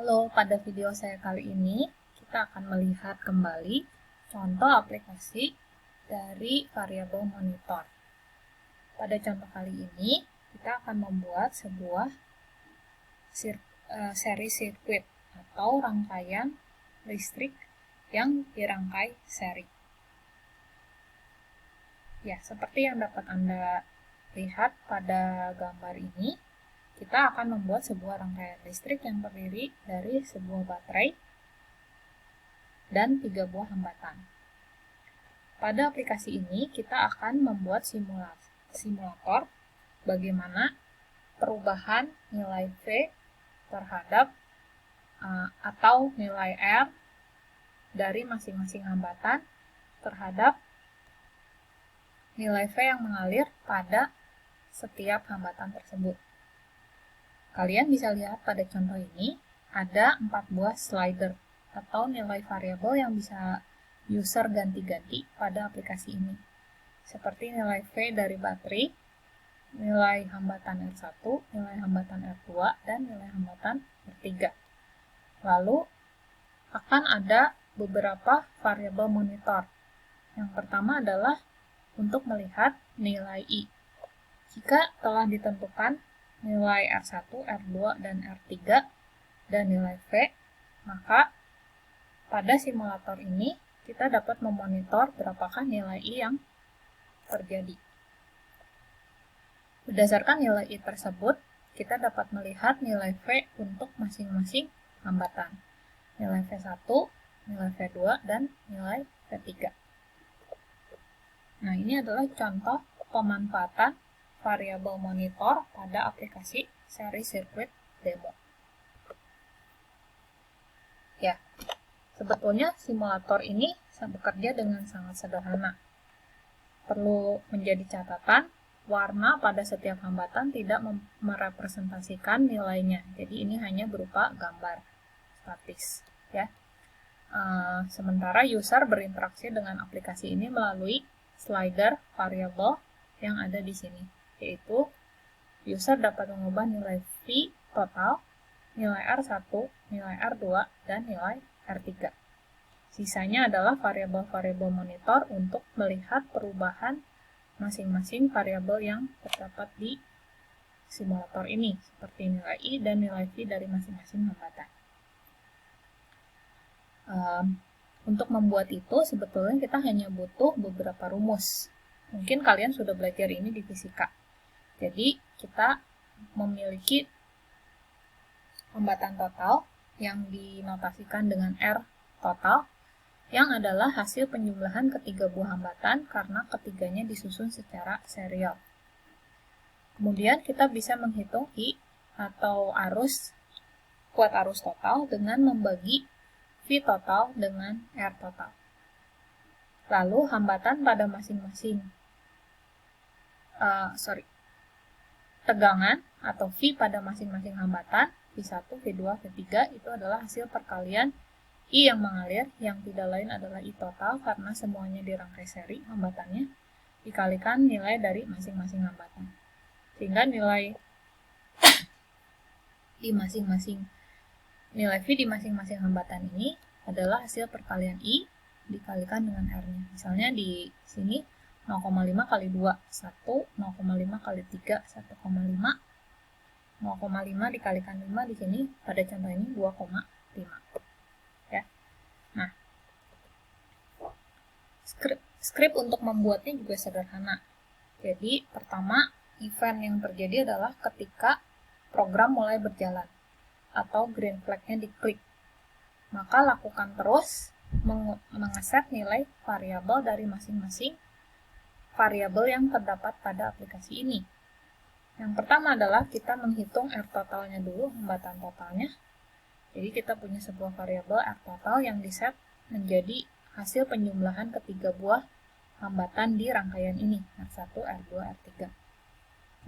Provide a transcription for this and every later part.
Halo, pada video saya kali ini kita akan melihat kembali contoh aplikasi dari variabel monitor. Pada contoh kali ini kita akan membuat sebuah seri sirkuit atau rangkaian listrik yang dirangkai seri. Ya, seperti yang dapat Anda lihat pada gambar ini, kita akan membuat sebuah rangkaian listrik yang terdiri dari sebuah baterai dan 3 buah hambatan. Pada aplikasi ini, kita akan membuat simulator bagaimana perubahan nilai V terhadap atau nilai R dari masing-masing hambatan terhadap nilai V yang mengalir pada setiap hambatan tersebut. Kalian bisa lihat pada contoh ini, ada 4 buah slider atau nilai variabel yang bisa user ganti-ganti pada aplikasi ini. Seperti nilai V dari baterai, nilai hambatan R1, nilai hambatan R2, dan nilai hambatan R3. Lalu, akan ada beberapa variabel monitor. Yang pertama adalah untuk melihat nilai I. Jika telah ditentukan nilai R1, R2, dan R3, dan nilai V, maka pada simulator ini kita dapat memonitor berapakah nilai I yang terjadi. Berdasarkan nilai I tersebut, kita dapat melihat nilai V untuk masing-masing hambatan. Nilai V1, nilai V2, dan nilai V3. Nah, ini adalah contoh pemanfaatan variabel monitor pada aplikasi seri sirkuit demo. Ya, sebetulnya simulator ini bekerja dengan sangat sederhana. Perlu menjadi catatan, warna pada setiap hambatan tidak merepresentasikan nilainya. Jadi ini hanya berupa gambar statis. Ya. Sementara user berinteraksi dengan aplikasi ini melalui slider variabel yang ada di sini, yaitu user dapat mengubah nilai V total, nilai R1, nilai R2, dan nilai R3. Sisanya adalah variabel-variabel monitor untuk melihat perubahan masing-masing variabel yang terdapat di simulator ini, seperti nilai I dan nilai V dari masing-masing hambatan. Untuk membuat itu, sebetulnya kita hanya butuh beberapa rumus. Mungkin kalian sudah belajar ini di fisika. Jadi, kita memiliki hambatan total yang dinotasikan dengan R total, yang adalah hasil penjumlahan ketiga buah hambatan karena ketiganya disusun secara serial. Kemudian kita bisa menghitung I atau kuat arus total dengan membagi V total dengan R total. Lalu hambatan pada masing-masing tegangan atau V pada masing-masing hambatan V1, V2, V3 itu adalah hasil perkalian I yang mengalir, yang tidak lain adalah I total karena semuanya dirangkai seri hambatannya, dikalikan nilai dari masing-masing hambatan. Sehingga nilai nilai V di masing-masing hambatan ini adalah hasil perkalian I dikalikan dengan R-nya. Misalnya di sini 0,5 kali 2, 1, 0,5 kali 3, 1,5, 0,5 dikalikan 5 di sini, pada contoh ini 2,5. Ya. Nah, skrip untuk membuatnya juga sederhana. Jadi, pertama, event yang terjadi adalah ketika program mulai berjalan atau green flag-nya diklik. Maka lakukan terus mengeset nilai variabel dari masing-masing variabel yang terdapat pada aplikasi ini. Yang pertama adalah kita menghitung R totalnya dulu, hambatan totalnya. Jadi kita punya sebuah variabel R total yang diset menjadi hasil penjumlahan ketiga buah hambatan di rangkaian ini, R1, R2, R3.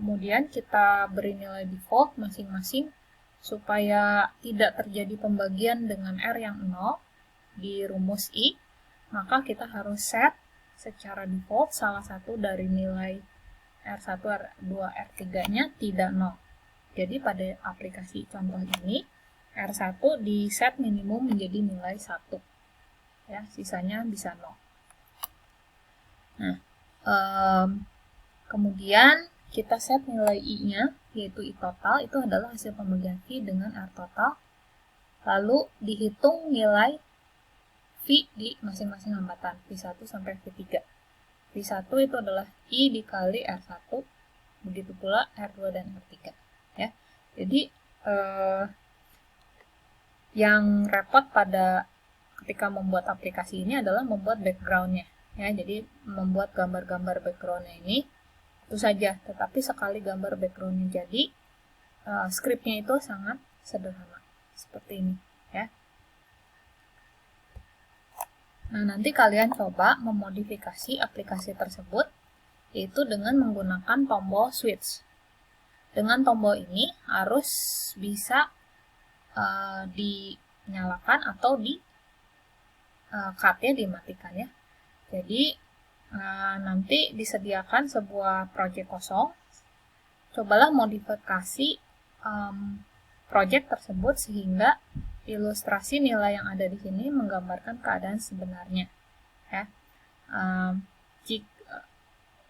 Kemudian kita beri nilai default masing-masing supaya tidak terjadi pembagian dengan R yang 0 di rumus I, maka kita harus set secara default salah satu dari nilai R1, R2, R3-nya tidak 0. Jadi pada aplikasi contoh ini, R1 di set minimum menjadi nilai 1. Ya, sisanya bisa 0. Nah, kemudian kita set nilai I-nya, yaitu I total, itu adalah hasil pembagian V dengan R total. Lalu dihitung nilai V di masing-masing hambatan, V1 sampai V3. V1 itu adalah I dikali R1, begitu pula R2 dan R3. Ya. Jadi, yang repot pada ketika membuat aplikasi ini adalah membuat background-nya. Ya, jadi membuat gambar-gambar background-nya ini itu saja, tetapi sekali gambar background-nya jadi, skripnya itu sangat sederhana seperti ini, ya. Nah, nanti kalian coba memodifikasi aplikasi tersebut yaitu dengan menggunakan tombol switch. Dengan tombol ini harus bisa dinyalakan atau di cut-nya dimatikan, ya. Jadi nanti disediakan sebuah project kosong. Cobalah modifikasi project tersebut sehingga ilustrasi nilai yang ada di sini menggambarkan keadaan sebenarnya. Ya.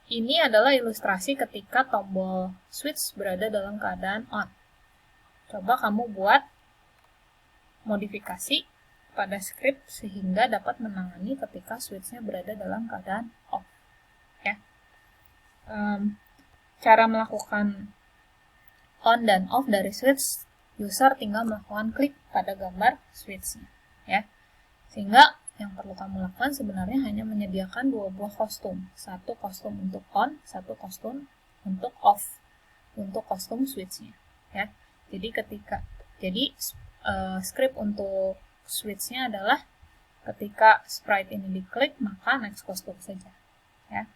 Ini adalah ilustrasi ketika tombol switch berada dalam keadaan on. Coba kamu buat modifikasi pada script sehingga dapat menangani ketika switch-nya berada dalam keadaan off. Ya. Cara melakukan on dan off dari switch, user tinggal melakukan klik pada gambar switch-nya. Ya. Sehingga yang perlu kamu lakukan sebenarnya hanya menyediakan 2 buah kostum. Satu kostum untuk on, satu kostum untuk off. Untuk kostum switch-nya. Ya. Jadi script untuk switch-nya adalah ketika sprite ini diklik, maka next kostum saja. Ya.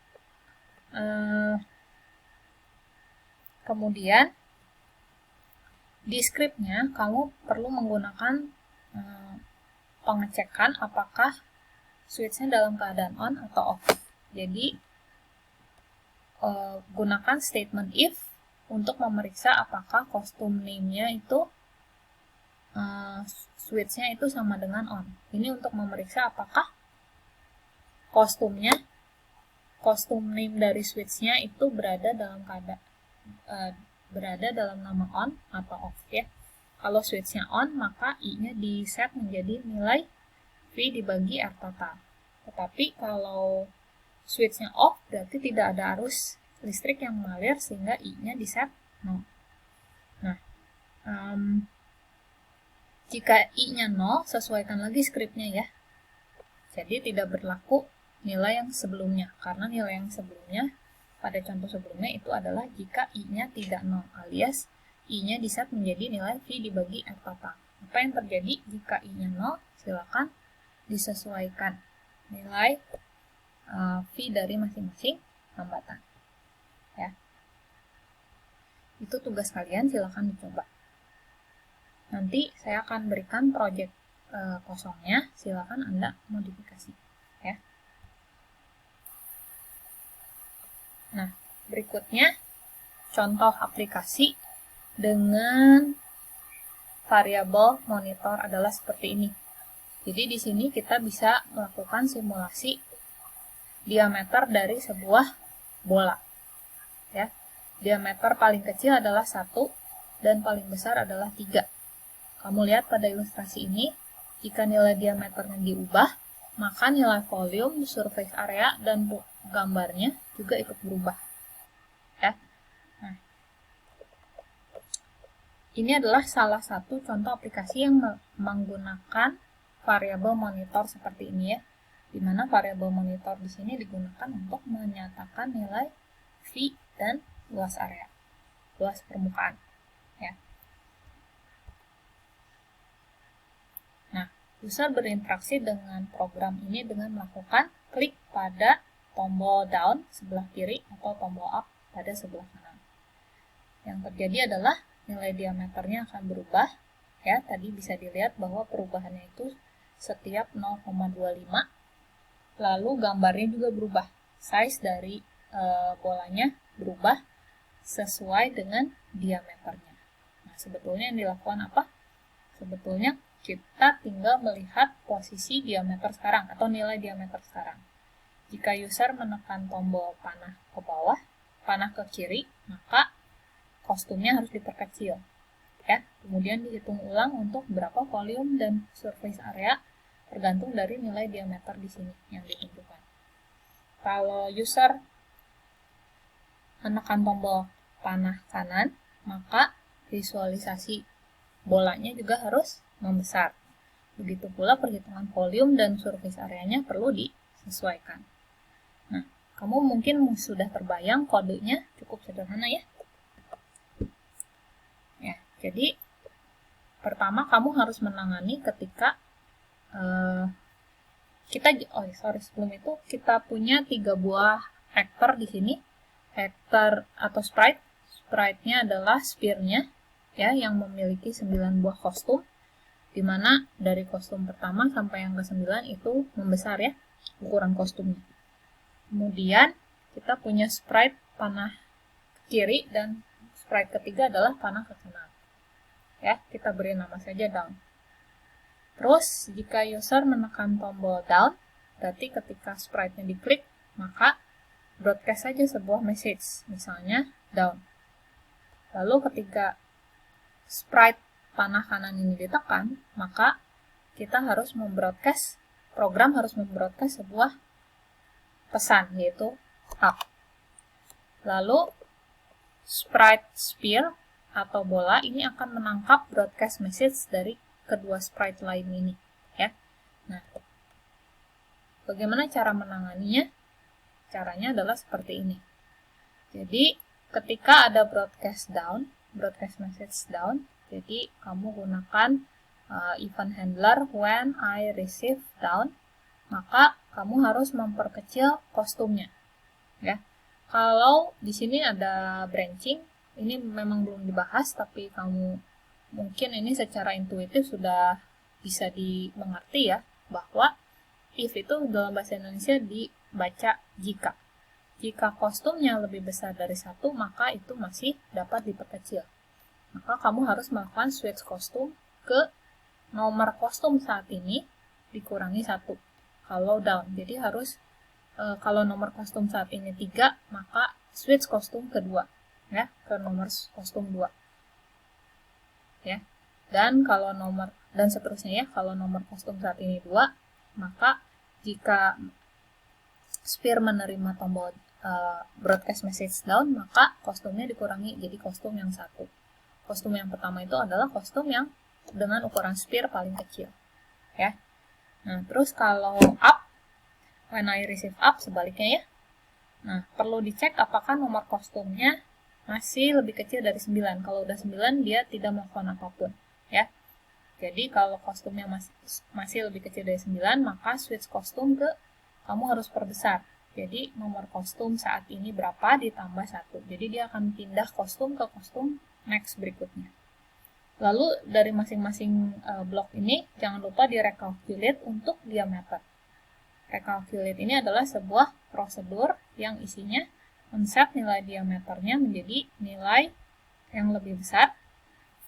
Kemudian di script-nya kamu perlu menggunakan pengecekan apakah switch-nya dalam keadaan on atau off. Jadi, gunakan statement if untuk memeriksa apakah kostum name-nya itu switch-nya itu sama dengan on. Ini untuk memeriksa apakah kostum name dari switch-nya itu berada dalam nama on atau off, ya. Kalau switch-nya on, maka I-nya di set menjadi nilai V dibagi R total. Tetapi kalau switch-nya off, berarti tidak ada arus listrik yang mengalir sehingga I-nya di set 0. Nah, jika I-nya 0, sesuaikan lagi script-nya, ya. Jadi tidak berlaku nilai yang sebelumnya, karena nilai yang sebelumnya pada contoh sebelumnya itu adalah jika I-nya tidak 0, alias I-nya di set menjadi nilai V dibagi R total. Apa yang terjadi jika I-nya 0? Silakan disesuaikan nilai V dari masing-masing hambatan. Ya. Itu tugas kalian, silakan dicoba. Nanti saya akan berikan project kosongnya, silakan Anda modifikasi. Ya. Nah, berikutnya contoh aplikasi dengan variabel monitor adalah seperti ini. Jadi di sini kita bisa melakukan simulasi diameter dari sebuah bola. Ya. Diameter paling kecil adalah 1 dan paling besar adalah 3. Kamu lihat pada ilustrasi ini, jika nilai diameternya diubah, maka nilai volume, surface area, dan gambarnya juga ikut berubah. Ya. Nah, ini adalah salah satu contoh aplikasi yang menggunakan variabel monitor seperti ini, ya. Di mana variabel monitor di sini digunakan untuk menyatakan nilai V dan luas area, luas permukaan. Ya. Nah, user berinteraksi dengan program ini dengan melakukan klik pada tombol down sebelah kiri atau tombol up pada sebelah kanan. Yang terjadi adalah nilai diameternya akan berubah. Ya, tadi bisa dilihat bahwa perubahannya itu setiap 0,25. Lalu gambarnya juga berubah. Size dari bolanya berubah sesuai dengan diameternya. Nah, sebetulnya yang dilakukan apa? sebetulnya kita tinggal melihat posisi diameter sekarang atau nilai diameter sekarang. Jika user menekan tombol panah ke bawah, panah ke kiri, maka kostumnya harus diperkecil. Ya, kemudian dihitung ulang untuk berapa volume dan surface area tergantung dari nilai diameter di sini yang ditunjukkan. Kalau user menekan tombol panah kanan, maka visualisasi bolanya juga harus membesar. Begitu pula perhitungan volume dan surface areanya perlu disesuaikan. Nah, kamu mungkin sudah terbayang kodenya cukup sederhana ya. Ya, jadi pertama kamu harus menangani ketika sebelum itu kita punya 3 buah actor di sini. Actor atau sprite. Sprite-nya adalah sphere-nya ya yang memiliki 9 buah kostum, di mana dari kostum pertama sampai yang ke-9 itu membesar ya ukuran kostumnya. Kemudian kita punya sprite panah ke kiri dan sprite ketiga adalah panah ke kanan. Ya, kita beri nama saja down. Terus jika user menekan tombol down, berarti ketika sprite-nya diklik, maka broadcast saja sebuah message, misalnya down. Lalu ketika sprite panah kanan ini ditekan, maka kita harus program harus membroadcast sebuah pesan, yaitu up. Lalu sprite sphere atau bola ini akan menangkap broadcast message dari kedua sprite lain ini. Ya. Nah, bagaimana cara menanganinya? Caranya adalah seperti ini. Jadi, ketika ada broadcast message down, jadi kamu gunakan event handler when I receive down, maka kamu harus memperkecil kostumnya. Ya. Kalau di sini ada branching, ini memang belum dibahas, tapi kamu mungkin ini secara intuitif sudah bisa dimengerti ya, bahwa if itu dalam bahasa Indonesia dibaca jika. Jika kostumnya lebih besar dari 1, maka itu masih dapat diperkecil. Maka kamu harus melakukan switch kostum ke nomor kostum saat ini dikurangi 1 kalau down. Jadi harus kalau nomor kostum saat ini 3, maka switch kostum kedua ya ke nomor kostum 2. Ya. Dan seterusnya ya, kalau nomor kostum saat ini 2, maka jika sphere menerima tombol broadcast message down, maka kostumnya dikurangi jadi kostum yang 1. Kostum yang pertama itu adalah kostum yang dengan ukuran sphere paling kecil. Ya. Nah, terus kalau up, when I receive up, sebaliknya ya. Nah, perlu dicek apakah nomor kostumnya masih lebih kecil dari 9. Kalau udah 9, dia tidak melakukan apapun. Ya. Jadi, kalau kostumnya masih lebih kecil dari 9, maka switch kostum ke kamu harus perbesar. Jadi, nomor kostum saat ini berapa ditambah 1. Jadi, dia akan pindah kostum ke kostum next berikutnya. Lalu, dari masing-masing blok ini, jangan lupa direcalculate untuk diameter. Recalculate ini adalah sebuah prosedur yang isinya men-set nilai diameternya menjadi nilai yang lebih besar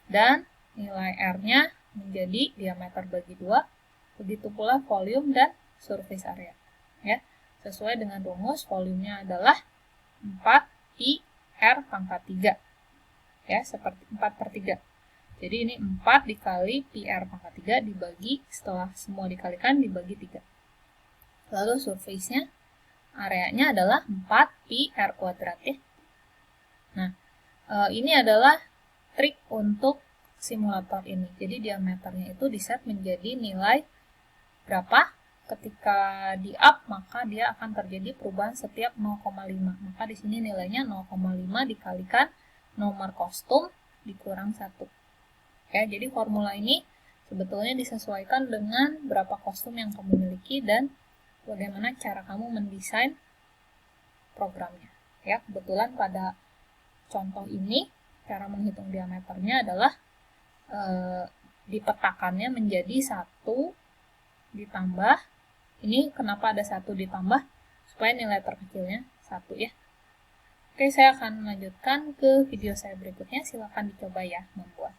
dan nilai R-nya menjadi diameter bagi 2, begitu pula volume dan surface area. Ya, sesuai dengan rumus, volumenya adalah 4pi R pangkat 3. Ya, seperti 4/3. Jadi ini 4 dikali pi R pangkat 3 dibagi, setelah semua dikalikan dibagi 3. Lalu surface-nya, areanya adalah 4pi R kuadrat ya. Nah, ini adalah trik untuk simulator ini. Jadi diameternya itu diset menjadi nilai berapa. Ketika di up, maka dia akan terjadi perubahan setiap 0,5. Maka di sini nilainya 0,5 dikalikan nomor kostum dikurang 1. Ya, jadi formula ini sebetulnya disesuaikan dengan berapa kostum yang kamu miliki dan bagaimana cara kamu mendesain programnya. Ya, kebetulan pada contoh ini cara menghitung diameternya adalah dipetakannya menjadi 1 ditambah, ini kenapa ada 1 ditambah, supaya nilai terkecilnya 1 ya. Oke, saya akan melanjutkan ke video saya berikutnya, silakan dicoba ya membuat.